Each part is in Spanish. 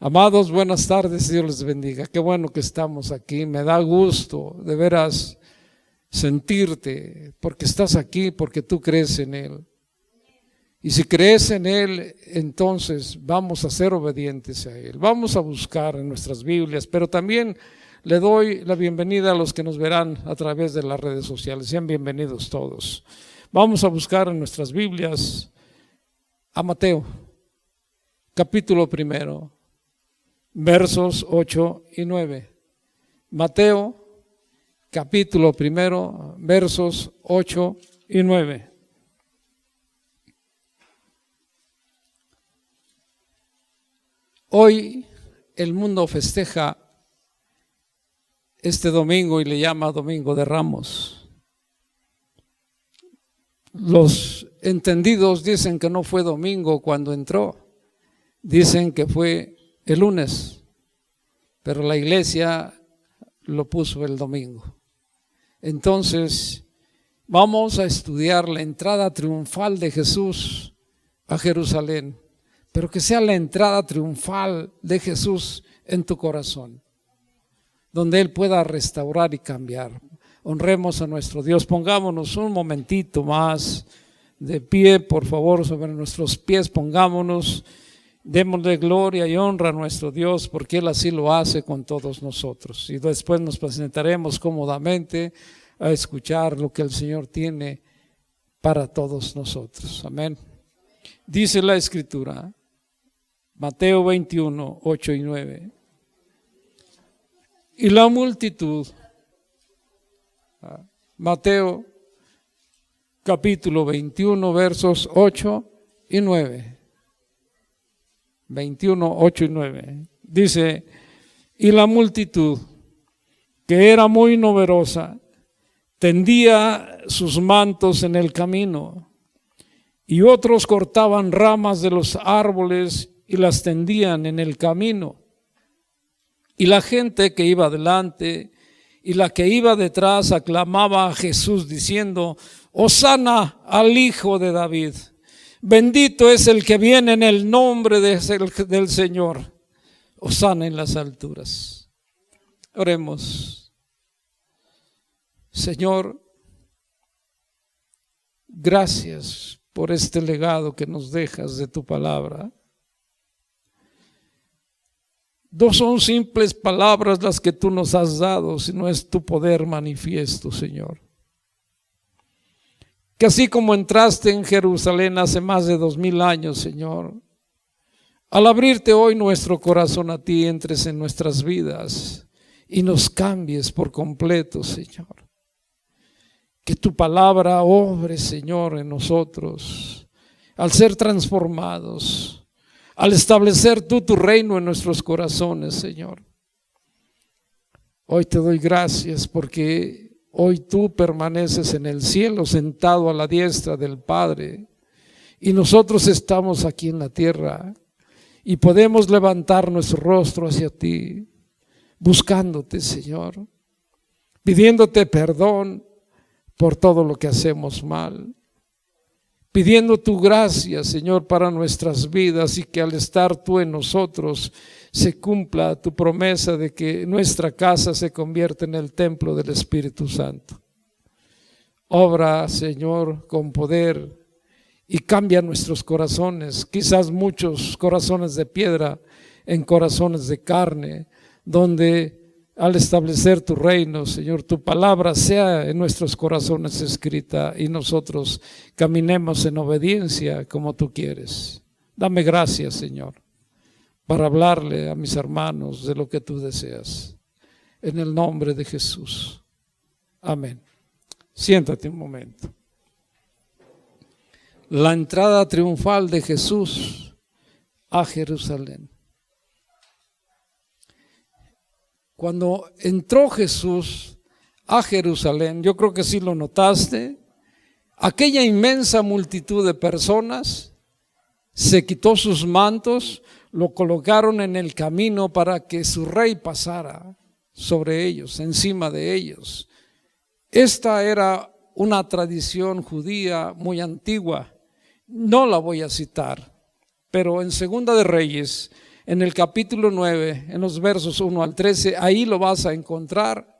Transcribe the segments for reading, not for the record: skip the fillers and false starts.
Amados, buenas tardes, Dios les bendiga. Qué bueno que estamos aquí, me da gusto de veras sentirte, porque estás aquí, porque tú crees en Él. Y si crees en Él, entonces vamos a ser obedientes a Él. Vamos a buscar en nuestras Biblias, pero también le doy la bienvenida a los que nos verán a través de las redes sociales. Sean bienvenidos todos. Vamos a buscar en nuestras Biblias a Mateo, capítulo 1, versos 8 y 9. Mateo, capítulo 1, versos 8 y 9. Hoy el mundo festeja este domingo y le llama Domingo de Ramos. Los entendidos dicen que no fue domingo cuando entró, dicen que fue el lunes, pero la iglesia lo puso el domingo. Entonces, vamos a estudiar la entrada triunfal de Jesús a Jerusalén, pero que sea la entrada triunfal de Jesús en tu corazón, donde Él pueda restaurar y cambiar. Honremos a nuestro Dios. Pongámonos un momentito más de pie, por favor, sobre nuestros pies, pongámonos. Démosle gloria y honra a nuestro Dios, porque Él así lo hace con todos nosotros. Y después nos presentaremos cómodamente a escuchar lo que el Señor tiene para todos nosotros. Amén. Dice la Escritura, Mateo 21, 8 y 9. Y la multitud, Mateo capítulo 21, versos 8 y 9. 21, 8 y 9. Dice, y la multitud, que era muy numerosa, tendía sus mantos en el camino, y otros cortaban ramas de los árboles y las tendían en el camino. Y la gente que iba delante y la que iba detrás aclamaba a Jesús diciendo, Hosana al Hijo de David. Bendito es el que viene en el nombre del Señor. Hosana en las alturas. Oremos. Señor, gracias por este legado que nos dejas de tu palabra. No son simples palabras las que tú nos has dado, sino es tu poder manifiesto, Señor. Que así como entraste en Jerusalén hace más de 2000 años, Señor, al abrirte hoy nuestro corazón a ti, entres en nuestras vidas y nos cambies por completo, Señor. Que tu palabra obre, Señor, en nosotros, al ser transformados, al establecer tú tu reino en nuestros corazones, Señor. Hoy te doy gracias porque hoy tú permaneces en el cielo sentado a la diestra del Padre y nosotros estamos aquí en la tierra y podemos levantar nuestro rostro hacia ti, buscándote, Señor, pidiéndote perdón por todo lo que hacemos mal, pidiendo tu gracia, Señor, para nuestras vidas y que al estar tú en nosotros se cumpla tu promesa de que nuestra casa se convierta en el templo del Espíritu Santo. Obra, Señor, con poder y cambia nuestros corazones, quizás muchos corazones de piedra en corazones de carne, donde al establecer tu reino, Señor, tu palabra sea en nuestros corazones escrita y nosotros caminemos en obediencia como tú quieres. Dame gracias, Señor, para hablarle a mis hermanos de lo que tú deseas. En el nombre de Jesús. Amén. Siéntate un momento. La entrada triunfal de Jesús a Jerusalén. Cuando entró Jesús a Jerusalén, yo creo que sí lo notaste, aquella inmensa multitud de personas se quitó sus mantos, lo colocaron en el camino para que su rey pasara sobre ellos, encima de ellos. Esta era una tradición judía muy antigua, no la voy a citar, pero en Segunda de Reyes, en el capítulo 9, en los versos 1 al 13, ahí lo vas a encontrar.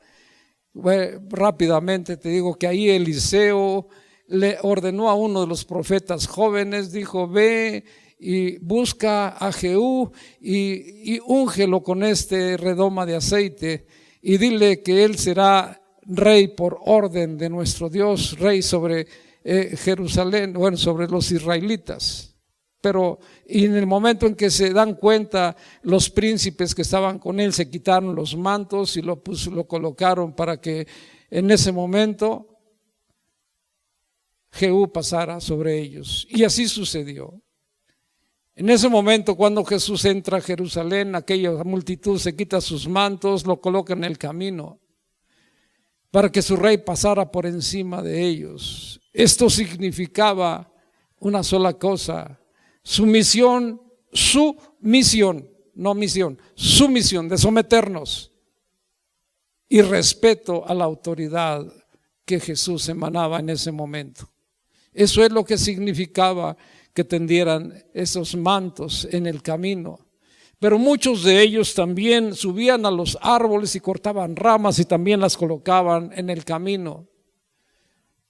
Rápidamente te digo que ahí Eliseo le ordenó a uno de los profetas jóvenes, dijo: ve y busca a Jehú y úngelo con este redoma de aceite y dile que él será rey por orden de nuestro Dios, rey sobre Jerusalén, bueno, sobre los israelitas. Pero y en el momento en que se dan cuenta los príncipes que estaban con él, se quitaron los mantos y lo colocaron para que en ese momento Jehú pasara sobre ellos. Y así sucedió. En ese momento, cuando Jesús entra a Jerusalén, aquella multitud se quita sus mantos, lo coloca en el camino para que su rey pasara por encima de ellos. Esto significaba una sola cosa: sumisión, no misión, sumisión, de someternos, y respeto a la autoridad que Jesús emanaba en ese momento. Eso es lo que significaba que tendieran esos mantos en el camino. Pero muchos de ellos también subían a los árboles y cortaban ramas y también las colocaban en el camino.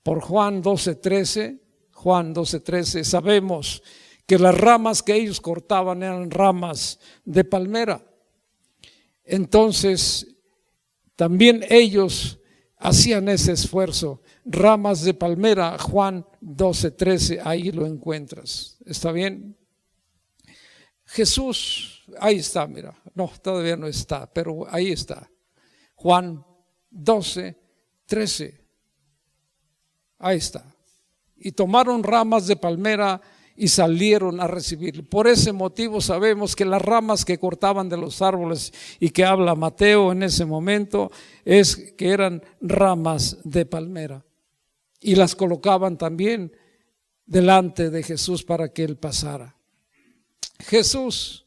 Por Juan 12:13 sabemos que las ramas que ellos cortaban eran ramas de palmera. Entonces también ellos hacían ese esfuerzo. Ramas de palmera, Juan 12:13, ahí lo encuentras. ¿Está bien? Jesús, ahí está, mira. No, todavía no está, pero ahí está. Juan 12:13. Ahí está. Y tomaron ramas de palmera y salieron a recibir. Por ese motivo sabemos que las ramas que cortaban de los árboles y que habla Mateo en ese momento es que eran ramas de palmera. Y las colocaban también delante de Jesús para que él pasara. Jesús,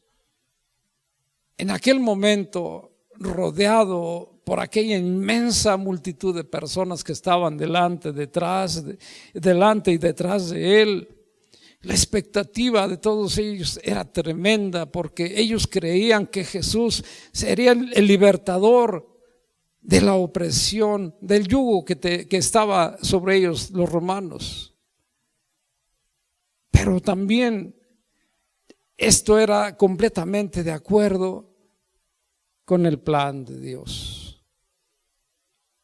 en aquel momento, rodeado por aquella inmensa multitud de personas que estaban delante y detrás de él, la expectativa de todos ellos era tremenda, porque ellos creían que Jesús sería el libertador de la opresión, del yugo que estaba sobre ellos, los romanos. Pero también esto era completamente de acuerdo con el plan de Dios.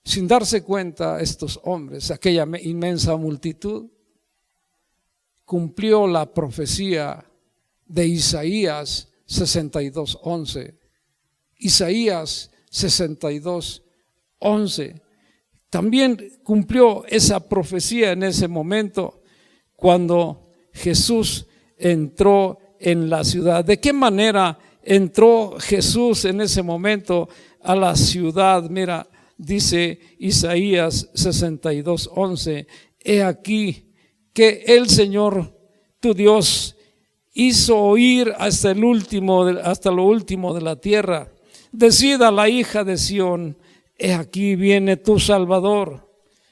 Sin darse cuenta, estos hombres, aquella inmensa multitud, cumplió la profecía de Isaías 62:11. Isaías 62:11. También cumplió esa profecía en ese momento cuando Jesús entró en la ciudad. ¿De qué manera entró Jesús en ese momento a la ciudad? Mira, dice Isaías 62:11: he aquí que el Señor tu Dios hizo oír hasta lo último de la tierra. Decid a la hija de Sión: he aquí viene tu Salvador,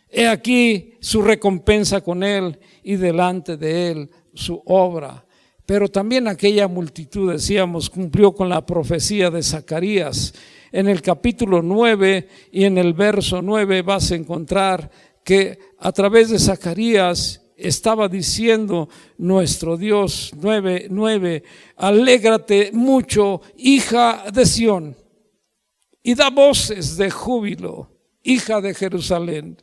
he aquí su recompensa con él y delante de él su obra. Pero también aquella multitud, decíamos, cumplió con la profecía de Zacarías. En el capítulo 9 y en el verso 9 vas a encontrar que a través de Zacarías estaba diciendo nuestro Dios, 9:9: alégrate mucho, hija de Sión, y da voces de júbilo, hija de Jerusalén.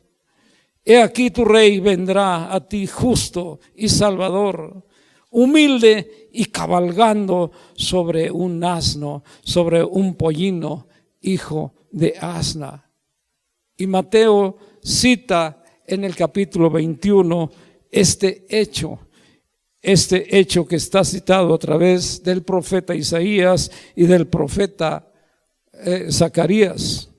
He aquí tu rey vendrá a ti, justo y salvador, humilde y cabalgando sobre un asno, sobre un pollino, hijo de asna. Y Mateo cita en el capítulo 21 este hecho que está citado a través del profeta Isaías y del profeta Zacarías.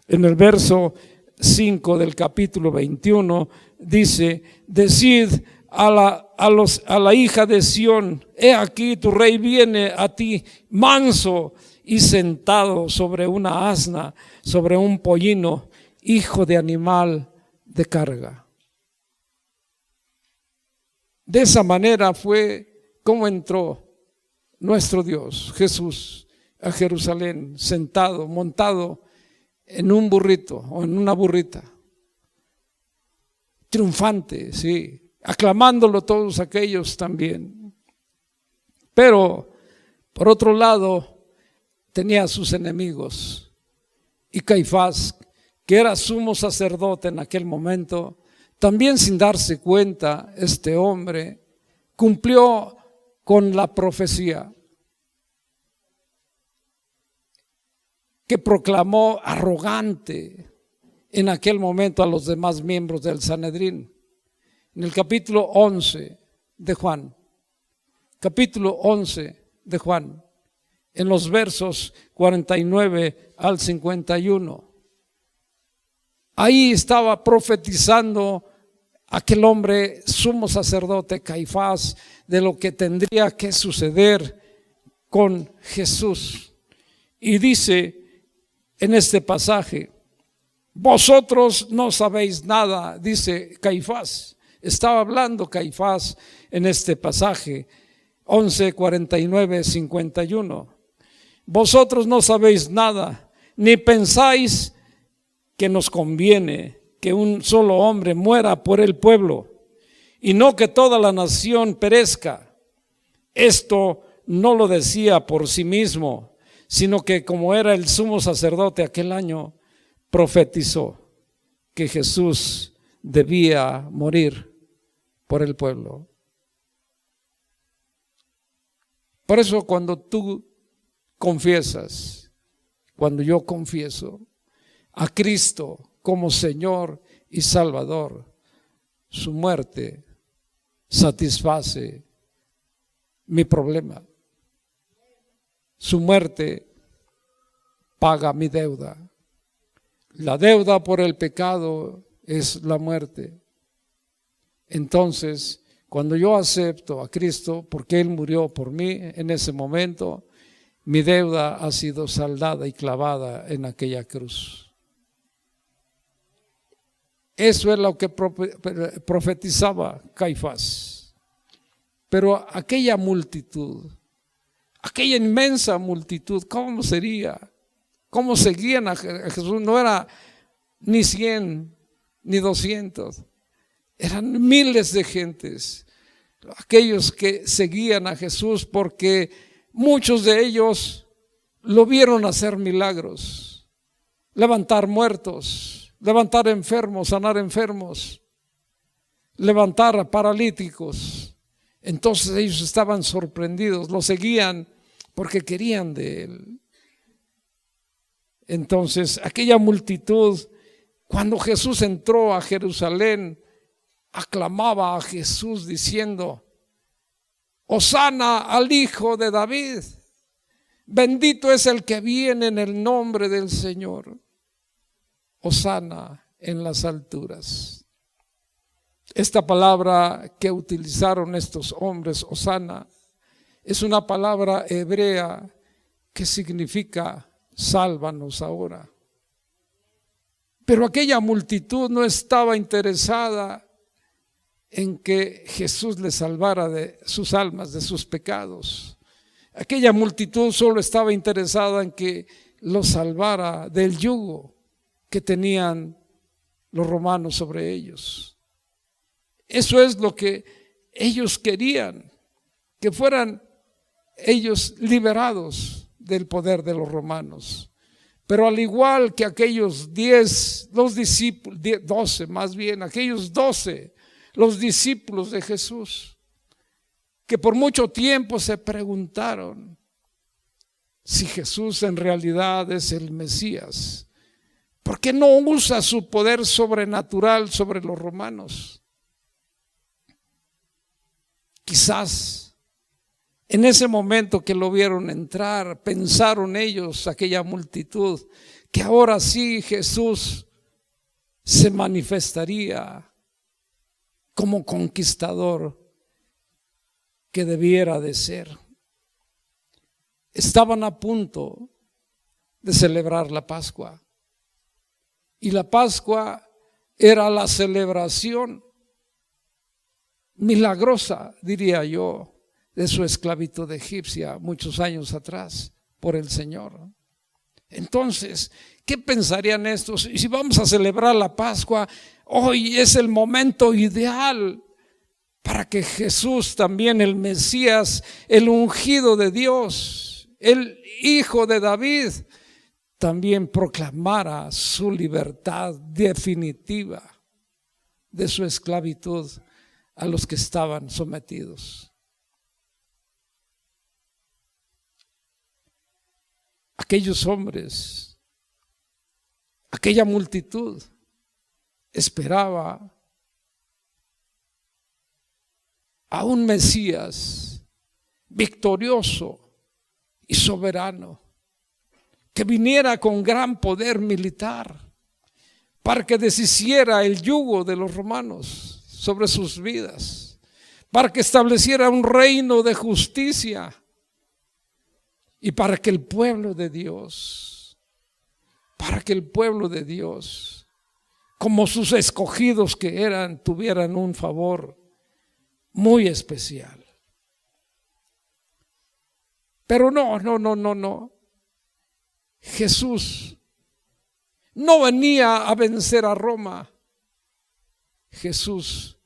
En el verso 5 del capítulo 21 dice: decid a la hija de Sión: he aquí tu rey viene a ti, manso y sentado sobre una asna, sobre un pollino, hijo de animal de carga. De esa manera fue como entró nuestro Dios, Jesús, a Jerusalén, sentado, montado en un burrito o en una burrita, triunfante, sí, aclamándolo todos aquellos también. Pero, por otro lado, tenía a sus enemigos. Y Caifás, que era sumo sacerdote en aquel momento, también sin darse cuenta, este hombre cumplió con la profecía que proclamó arrogante en aquel momento a los demás miembros del Sanedrín. En el capítulo 11 de Juan, capítulo 11 de Juan, en los versos 49 al 51, ahí estaba profetizando aquel hombre sumo sacerdote Caifás de lo que tendría que suceder con Jesús. Y dice en este pasaje: vosotros no sabéis nada, dice Caifás. Estaba hablando Caifás en este pasaje 11, 49, 51. Vosotros no sabéis nada, ni pensáis que nos conviene que un solo hombre muera por el pueblo, y no que toda la nación perezca. Esto no lo decía por sí mismo, sino que como era el sumo sacerdote aquel año, profetizó que Jesús debía morir por el pueblo. Por eso cuando tú confiesas, cuando yo confieso a Cristo como Señor y Salvador, su muerte satisface mi problema. Su muerte paga mi deuda. La deuda por el pecado es la muerte. Entonces, cuando yo acepto a Cristo, porque Él murió por mí en ese momento, mi deuda ha sido saldada y clavada en aquella cruz. Eso es lo que profetizaba Caifás. Pero aquella multitud, aquella inmensa multitud, ¿cómo sería? ¿Cómo seguían a Jesús? No era ni 100 ni 200, eran miles de gentes, aquellos que seguían a Jesús, porque muchos de ellos lo vieron hacer milagros, levantar muertos, levantar enfermos, sanar enfermos, levantar a paralíticos. Entonces ellos estaban sorprendidos, lo seguían porque querían de Él. Entonces aquella multitud, cuando Jesús entró a Jerusalén, aclamaba a Jesús diciendo: Hosana al Hijo de David, bendito es el que viene en el nombre del Señor. Hosana en las alturas. Esta palabra que utilizaron estos hombres, Hosana, es una palabra hebrea que significa sálvanos ahora. Pero aquella multitud no estaba interesada en que Jesús les salvara de sus almas, de sus pecados. Aquella multitud solo estaba interesada en que los salvara del yugo que tenían los romanos sobre ellos. Eso es lo que ellos querían, que fueran ellos liberados del poder de los romanos. Pero al igual que aquellos 10, los discípulos, 12 más bien, aquellos 12, los discípulos de Jesús, que por mucho tiempo se preguntaron si Jesús en realidad es el Mesías, ¿por qué no usa su poder sobrenatural sobre los romanos? Quizás en ese momento que lo vieron entrar, pensaron ellos, aquella multitud, que ahora sí Jesús se manifestaría como conquistador que debiera de ser. Estaban a punto de celebrar la Pascua, y la Pascua era la celebración milagrosa, diría yo, de su esclavitud egipcia muchos años atrás por el Señor. Entonces, ¿qué pensarían estos? Y si vamos a celebrar la Pascua, hoy es el momento ideal para que Jesús, también el Mesías, el ungido de Dios, el hijo de David, también proclamara su libertad definitiva de su esclavitud a los que estaban sometidos. Aquellos hombres, aquella multitud esperaba a un Mesías victorioso y soberano, que viniera con gran poder militar para que deshiciera el yugo de los romanos sobre sus vidas, para que estableciera un reino de justicia y para que el pueblo de Dios, como sus escogidos que eran, tuvieran un favor muy especial. Pero no. Jesús no venía a vencer a Roma. Jesús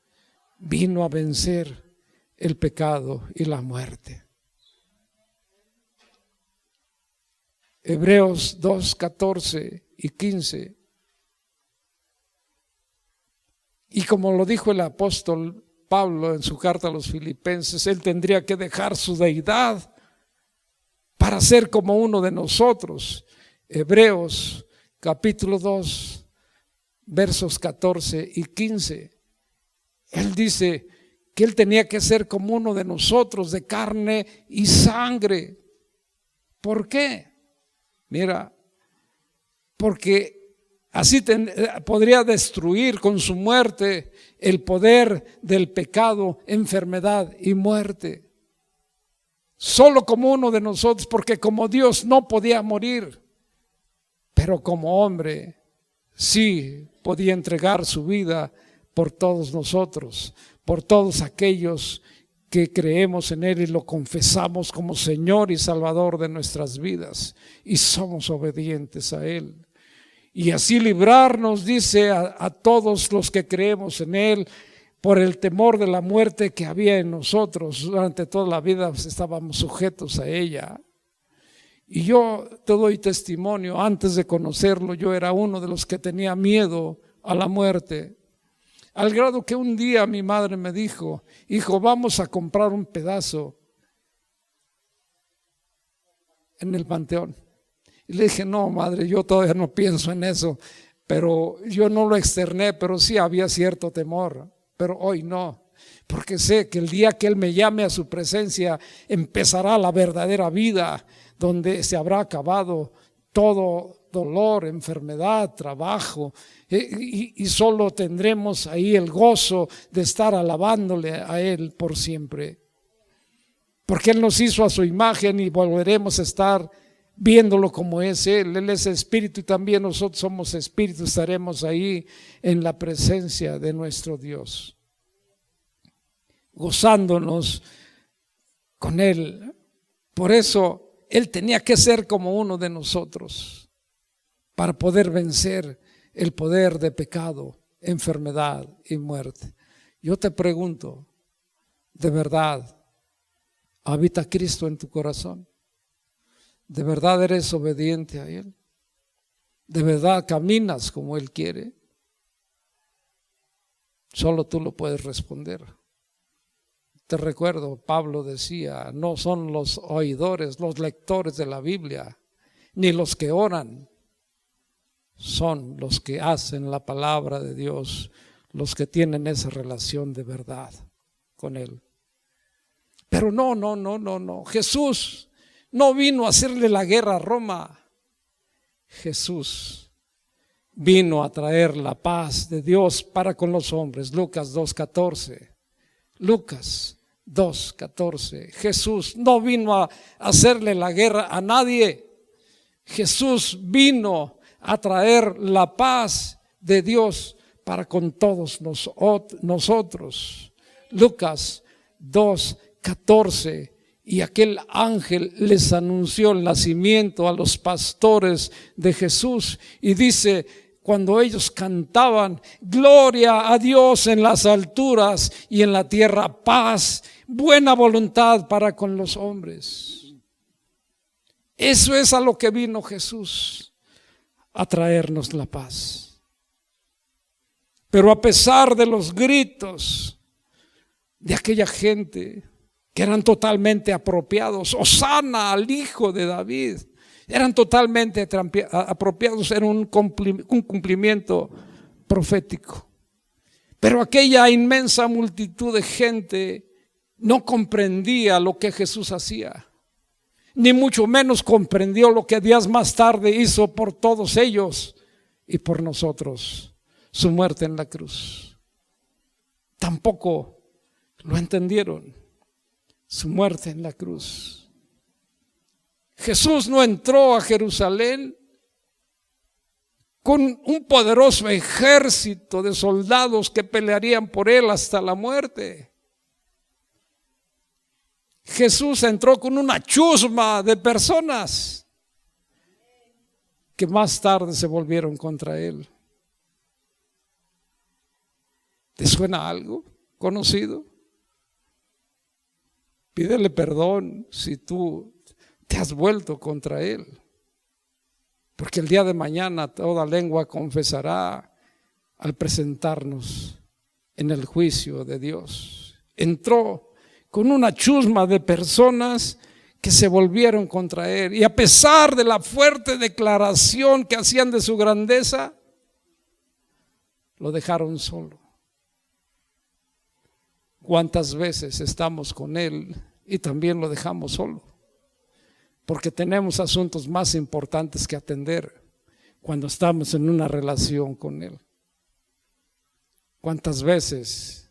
vino a vencer el pecado y la muerte. Hebreos 2:14 y 15. Y como lo dijo el apóstol Pablo en su carta a los Filipenses, él tendría que dejar su deidad para ser como uno de nosotros. Hebreos capítulo 2, versos 14 y 15. Él dice que él tenía que ser como uno de nosotros, de carne y sangre. ¿Por qué? Mira, porque así podría destruir con su muerte el poder del pecado, enfermedad y muerte. Solo como uno de nosotros, porque como Dios no podía morir, pero como hombre sí podía entregar su vida por todos nosotros, por todos aquellos que creemos en Él y lo confesamos como Señor y Salvador de nuestras vidas y somos obedientes a Él. Y así librarnos, dice, a todos los que creemos en Él, por el temor de la muerte que había en nosotros. Durante toda la vida estábamos sujetos a ella. Y yo te doy testimonio, antes de conocerlo, yo era uno de los que tenía miedo a la muerte. Al grado que un día mi madre me dijo: hijo, vamos a comprar un pedazo en el panteón. Y le dije: no, madre, yo todavía no pienso en eso. Pero yo no lo externé, pero sí había cierto temor. Pero hoy no, porque sé que el día que Él me llame a su presencia empezará la verdadera vida, donde se habrá acabado todo dolor, enfermedad, trabajo, y solo tendremos ahí el gozo de estar alabándole a Él por siempre, porque Él nos hizo a su imagen y volveremos a estar viéndolo como es Él. Él es espíritu y también nosotros somos espíritu. Estaremos ahí en la presencia de nuestro Dios, gozándonos con Él. Por eso Él tenía que ser como uno de nosotros para poder vencer el poder de pecado, enfermedad y muerte. Yo te pregunto, ¿de verdad habita Cristo en tu corazón? ¿De verdad eres obediente a Él? ¿De verdad caminas como Él quiere? Solo tú lo puedes responder. Te recuerdo, Pablo decía: no son los oidores, los lectores de la Biblia, ni los que oran, son los que hacen la palabra de Dios, los que tienen esa relación de verdad con Él. Pero no. Jesús no vino a hacerle la guerra a Roma. Jesús vino a traer la paz de Dios para con los hombres. Lucas 2:14. Lucas 2:14. Jesús no vino a hacerle la guerra a nadie. Jesús vino a traer la paz de Dios para con todos nosotros. Lucas 2:14. 14, y aquel ángel les anunció el nacimiento a los pastores de Jesús. Y dice, cuando ellos cantaban, gloria a Dios en las alturas y en la tierra paz, buena voluntad para con los hombres. Eso es a lo que vino Jesús, a traernos la paz. Pero a pesar de los gritos de aquella gente que eran totalmente apropiados, Hosana al Hijo de David, eran totalmente apropiados, era un cumplimiento profético. Pero aquella inmensa multitud de gente no comprendía lo que Jesús hacía, ni mucho menos comprendió lo que días más tarde hizo por todos ellos y por nosotros, su muerte en la cruz. Tampoco lo entendieron, su muerte en la cruz. Jesús no entró a Jerusalén con un poderoso ejército de soldados que pelearían por él hasta la muerte. Jesús entró con una chusma de personas que más tarde se volvieron contra él. ¿Te suena algo conocido? Pídele perdón si tú te has vuelto contra él, porque el día de mañana toda lengua confesará al presentarnos en el juicio de Dios. Entró con una chusma de personas que se volvieron contra él, y a pesar de la fuerte declaración que hacían de su grandeza, lo dejaron solo. ¿Cuántas veces estamos con él y también lo dejamos solo? Porque tenemos asuntos más importantes que atender cuando estamos en una relación con él. ¿Cuántas veces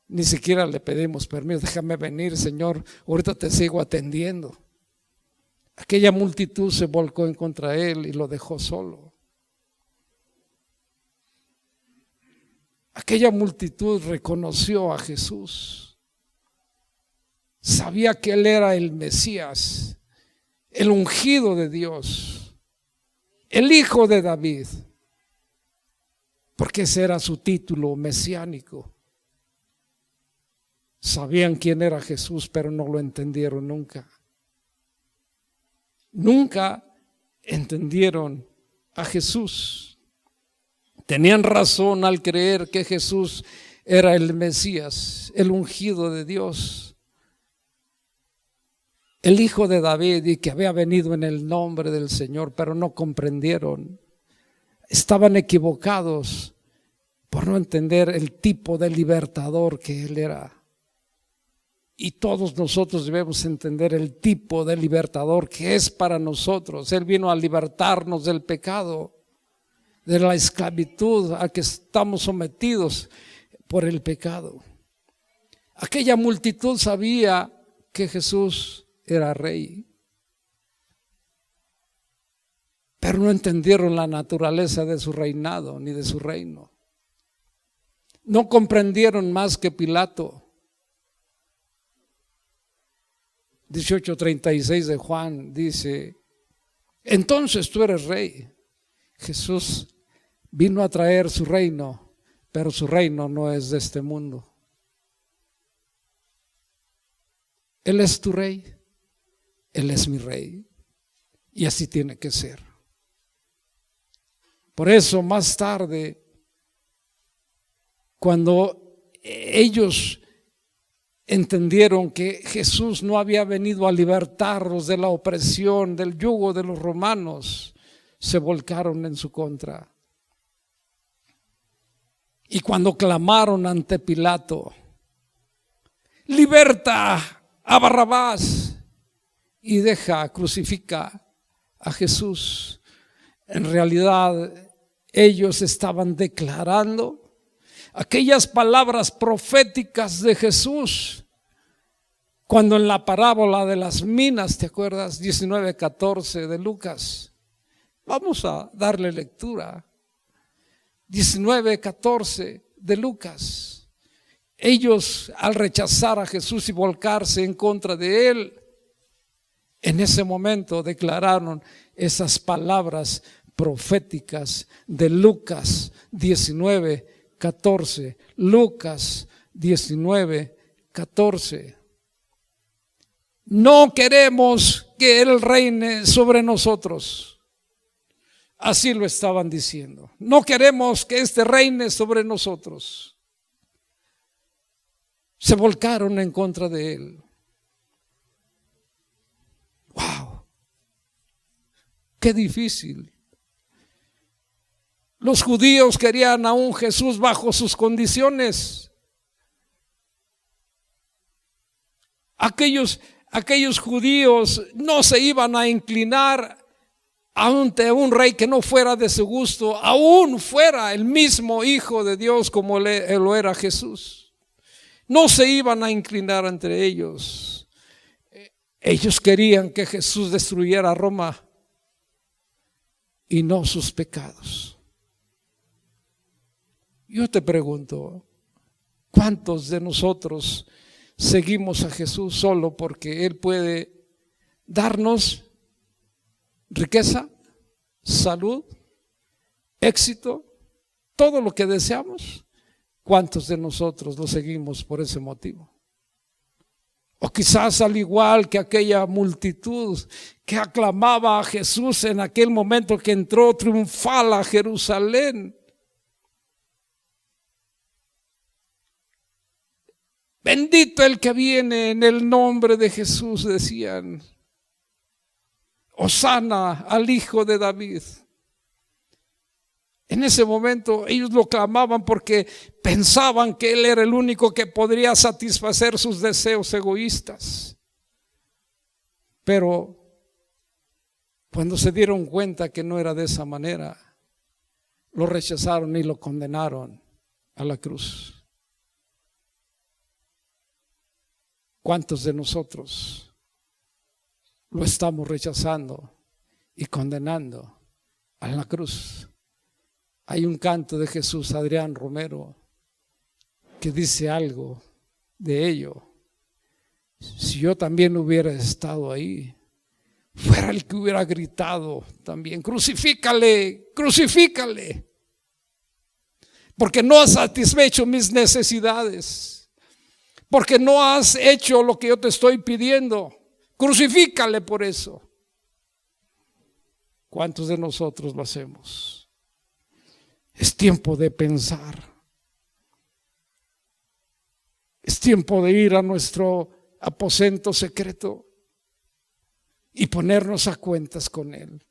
ni siquiera le pedimos permiso? Déjame venir, Señor, ahorita te sigo atendiendo. Aquella multitud se volcó en contra de él y lo dejó solo. Aquella multitud reconoció a Jesús. Sabía que él era el Mesías, el ungido de Dios, el Hijo de David, porque ese era su título mesiánico. Sabían quién era Jesús, pero no lo entendieron nunca. Nunca entendieron a Jesús. Tenían razón al creer que Jesús era el Mesías, el ungido de Dios, el Hijo de David, y que había venido en el nombre del Señor, pero no comprendieron. Estaban equivocados por no entender el tipo de libertador que Él era. Y todos nosotros debemos entender el tipo de libertador que es para nosotros. Él vino a libertarnos del pecado, de la esclavitud a que estamos sometidos por el pecado. Aquella multitud sabía que Jesús era rey, pero no entendieron la naturaleza de su reinado ni de su reino. No comprendieron más que Pilato. 18:36 de Juan dice: entonces tú eres rey. Jesús vino a traer su reino, pero su reino no es de este mundo. Él es tu rey, Él es mi rey, y así tiene que ser. Por eso más tarde, cuando ellos entendieron que Jesús no había venido a libertarlos de la opresión, del yugo de los romanos, se volcaron en su contra. Y cuando clamaron ante Pilato: liberta a Barrabás y crucifica a Jesús, en realidad ellos estaban declarando aquellas palabras proféticas de Jesús, cuando en la parábola de las minas, ¿te acuerdas? 19:14 de Lucas. Vamos a darle lectura. 19:14 de Lucas. Ellos, al rechazar a Jesús y volcarse en contra de Él, en ese momento declararon esas palabras proféticas de Lucas 19:14. Lucas 19:14. No queremos que Él reine sobre nosotros. Así lo estaban diciendo. No queremos que este reine sobre nosotros. Se volcaron en contra de Él. ¡Wow! ¡Qué difícil! Los judíos querían a un Jesús bajo sus condiciones. Aquellos judíos no se iban a inclinar ante un rey que no fuera de su gusto, aún fuera el mismo Hijo de Dios como lo era Jesús. No se iban a inclinar entre ellos. Ellos querían que Jesús destruyera Roma y no sus pecados. Yo te pregunto, ¿cuántos de nosotros seguimos a Jesús solo porque Él puede darnos riqueza, salud, éxito, todo lo que deseamos? ¿Cuántos de nosotros lo seguimos por ese motivo? O quizás al igual que aquella multitud que aclamaba a Jesús en aquel momento que entró triunfal a Jerusalén. Bendito el que viene en el nombre de Jesús, decían. Hosana al Hijo de David. En ese momento ellos lo clamaban porque pensaban que Él era el único que podría satisfacer sus deseos egoístas. Pero cuando se dieron cuenta que no era de esa manera, lo rechazaron y lo condenaron a la cruz. ¿Cuántos de nosotros lo estamos rechazando y condenando a la cruz? Hay un canto de Jesús Adrián Romero que dice algo de ello. Si yo también hubiera estado ahí, fuera el que hubiera gritado también: crucifícale, crucifícale, porque no has satisfecho mis necesidades, porque no has hecho lo que yo te estoy pidiendo. Crucifícale por eso. ¿Cuántos de nosotros lo hacemos? Es tiempo de pensar. Es tiempo de ir a nuestro aposento secreto y ponernos a cuentas con Él.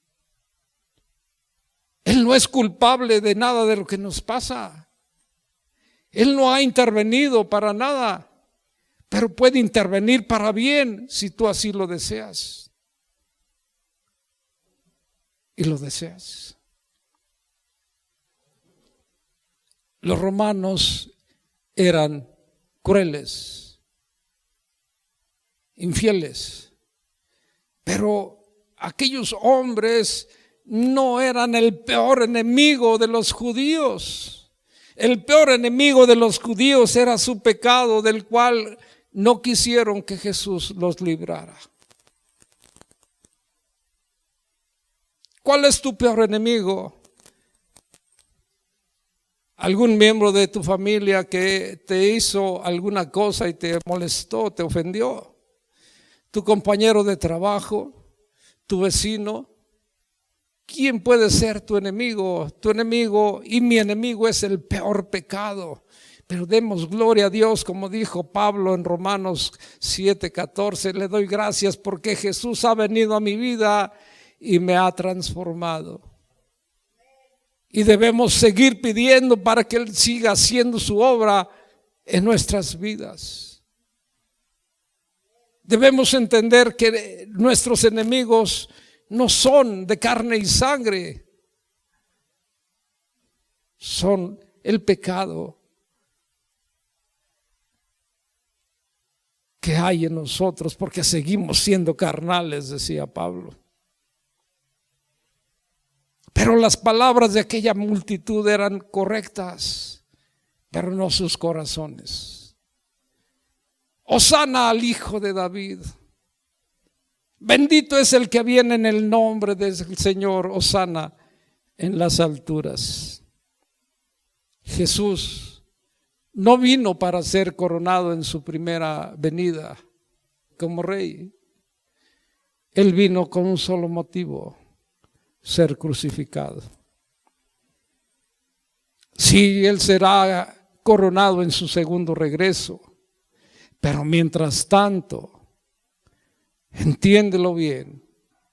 Él no es culpable de nada de lo que nos pasa. Él no ha intervenido para nada, pero puede intervenir para bien si tú así lo deseas. Y lo deseas. Los romanos eran crueles, infieles, pero aquellos hombres no eran el peor enemigo de los judíos. El peor enemigo de los judíos era su pecado, del cual no quisieron que Jesús los librara. ¿Cuál es tu peor enemigo? ¿Algún miembro de tu familia que te hizo alguna cosa y te molestó, te ofendió? ¿Tu compañero de trabajo? ¿Tu vecino? ¿Quién puede ser tu enemigo? Tu enemigo y mi enemigo es el peor pecado. Pero demos gloria a Dios, como dijo Pablo en Romanos 7:14. Le doy gracias porque Jesús ha venido a mi vida y me ha transformado. Y debemos seguir pidiendo para que Él siga haciendo su obra en nuestras vidas. Debemos entender que nuestros enemigos no son de carne y sangre, son el pecado que hay en nosotros, porque seguimos siendo carnales, decía Pablo. Pero las palabras de aquella multitud eran correctas, pero no sus corazones. Hosana al Hijo de David. Bendito es el que viene en el nombre del Señor. Hosana en las alturas. Jesús no vino para ser coronado en su primera venida como rey. Él vino con un solo motivo: ser crucificado. Sí, Él será coronado en su segundo regreso, pero mientras tanto, entiéndelo bien,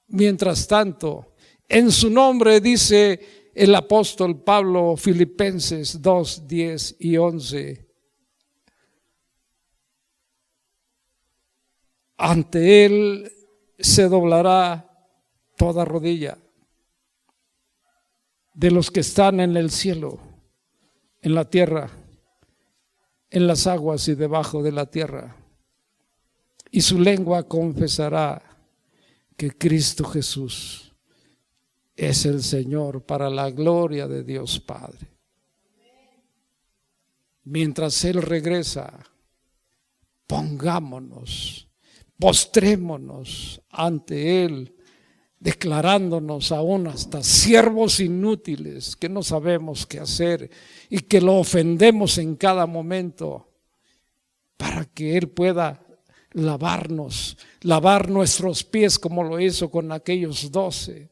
mientras tanto, en su nombre dice el apóstol Pablo, Filipenses 2, 10 y 11, ante Él se doblará toda rodilla de los que están en el cielo, en la tierra, en las aguas y debajo de la tierra, y su lengua confesará que Cristo Jesús es el Señor, para la gloria de Dios Padre. Mientras Él regresa, pongámonos, postrémonos ante Él, declarándonos aún hasta siervos inútiles que no sabemos qué hacer y que lo ofendemos en cada momento, para que Él pueda lavarnos, lavar nuestros pies como lo hizo con aquellos 12,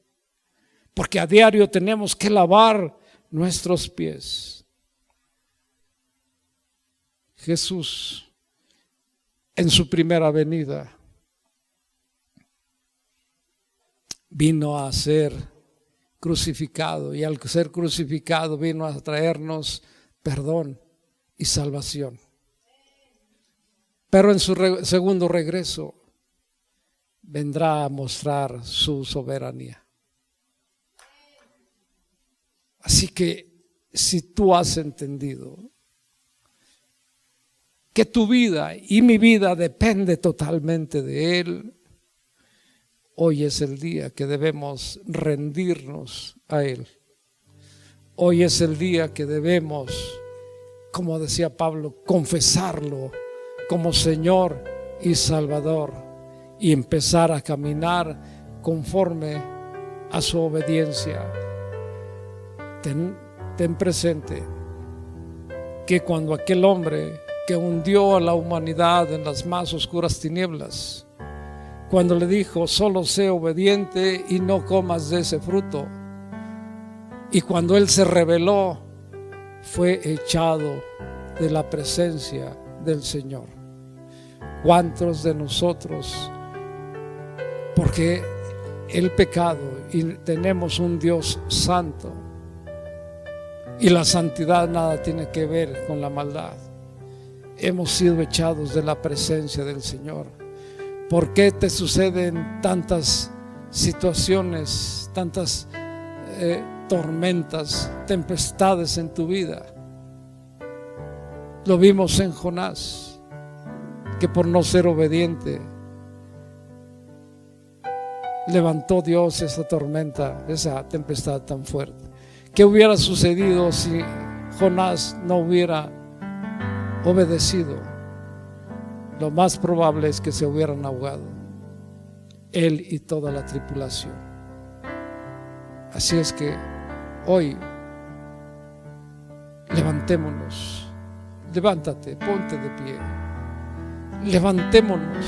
porque a diario tenemos que lavar nuestros pies. Jesús en su primera venida vino a ser crucificado, y al ser crucificado vino a traernos perdón y salvación. Pero en su segundo regreso vendrá a mostrar su soberanía. Así que si tú has entendido que tu vida y mi vida depende totalmente de Él, hoy es el día que debemos rendirnos a Él. Hoy es el día que debemos, como decía Pablo, confesarlo como Señor y Salvador, y empezar a caminar conforme a su obediencia. Ten presente que cuando aquel hombre que hundió a la humanidad en las más oscuras tinieblas, cuando le dijo: solo sé obediente y no comas de ese fruto, y cuando él se rebeló, fue echado de la presencia del Señor. ¿Cuántos de nosotros, porque el pecado, y tenemos un Dios santo, y la santidad nada tiene que ver con la maldad, hemos sido echados de la presencia del Señor? ¿Por qué te suceden tantas situaciones, tantas tormentas, tempestades en tu vida? Lo vimos en Jonás, que por no ser obediente levantó Dios esa tormenta, esa tempestad tan fuerte. ¿Qué hubiera sucedido si Jonás no hubiera obedecido? Lo más probable es que se hubieran ahogado, él y toda la tripulación. Así es que hoy levantémonos, levántate, ponte de pie, levantémonos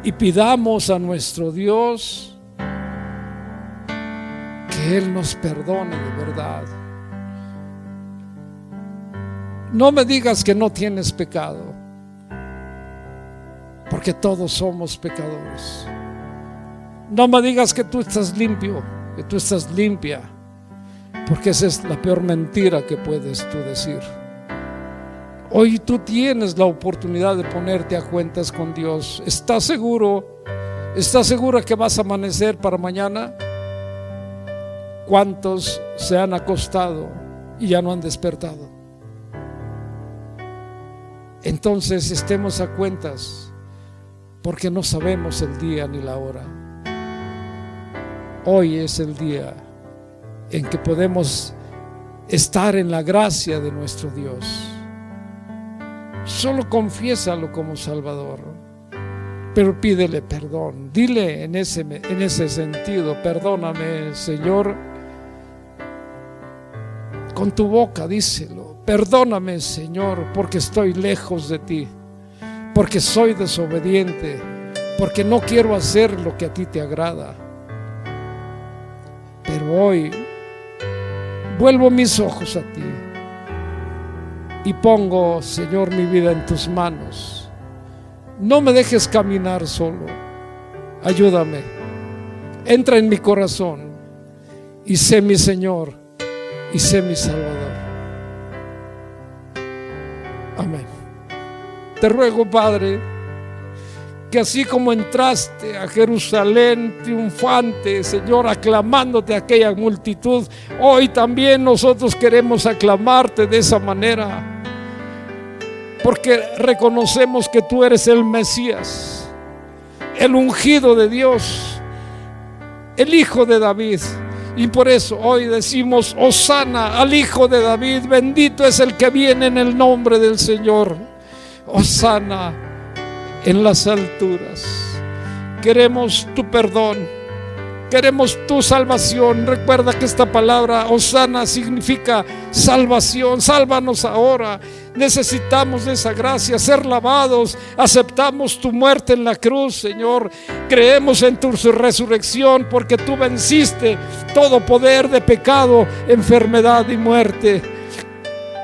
y pidamos a nuestro Dios que Él nos perdone de verdad. No me digas que no tienes pecado, porque todos somos pecadores. No me digas que tú estás limpio, que tú estás limpia, porque esa es la peor mentira que puedes tú decir. Hoy tú tienes la oportunidad de ponerte a cuentas con Dios. ¿Estás seguro? ¿Estás segura que vas a amanecer para mañana? ¿Cuántos se han acostado y ya no han despertado? Entonces estemos a cuentas, porque no sabemos el día ni la hora. Hoy es el día en que podemos estar en la gracia de nuestro Dios. Solo confiésalo como Salvador, pero pídele perdón. Dile en ese sentido: perdóname, Señor. Con tu boca díselo: perdóname, Señor, porque estoy lejos de ti, porque soy desobediente, porque no quiero hacer lo que a ti te agrada. Pero hoy vuelvo mis ojos a ti y pongo, Señor, mi vida en tus manos. No me dejes caminar solo. Ayúdame. Entra en mi corazón y sé mi Señor y sé mi Salvador. Amén. Te ruego, Padre, que así como entraste a Jerusalén triunfante, Señor, aclamándote a aquella multitud, hoy también nosotros queremos aclamarte de esa manera, porque reconocemos que tú eres el Mesías, el ungido de Dios, el Hijo de David. Y por eso hoy decimos: Hosana al Hijo de David, bendito es el que viene en el nombre del Señor. Hosana en las alturas. Queremos tu perdón, queremos tu salvación. Recuerda que esta palabra Hosana significa salvación. Sálvanos ahora. Necesitamos de esa gracia, ser lavados. Aceptamos tu muerte en la cruz, Señor. Creemos en tu resurrección, porque tú venciste todo poder de pecado, enfermedad y muerte.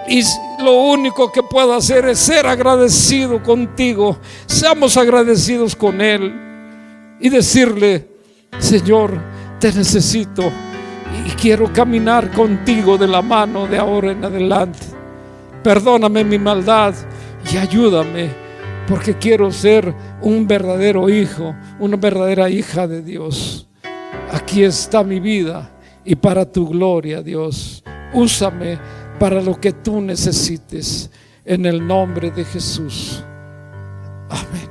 Y lo único que puedo hacer es ser agradecido contigo. Seamos agradecidos con Él y decirle: Señor, te necesito y quiero caminar contigo de la mano de ahora en adelante. Perdóname mi maldad y ayúdame, porque quiero ser un verdadero hijo, una verdadera hija de Dios. Aquí está mi vida y para tu gloria, Dios. Úsame para lo que tú necesites, en el nombre de Jesús. Amén.